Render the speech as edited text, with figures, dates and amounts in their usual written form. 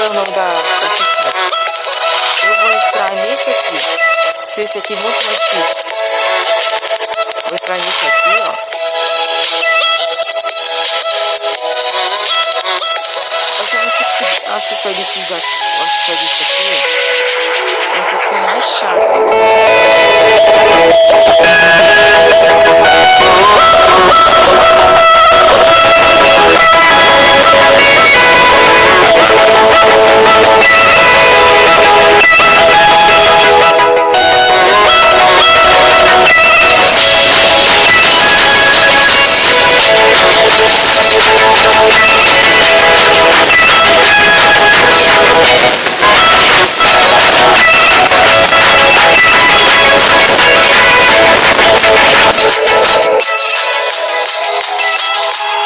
é o nome dessa série. Eu vou entrar nesse aqui. Esse aqui é muito mais difícil. Vou entrar nesse aqui, ó. Eu já não sei se assistir desses aqui. Assistir desse aqui, ó. É um pouquinho mais chato.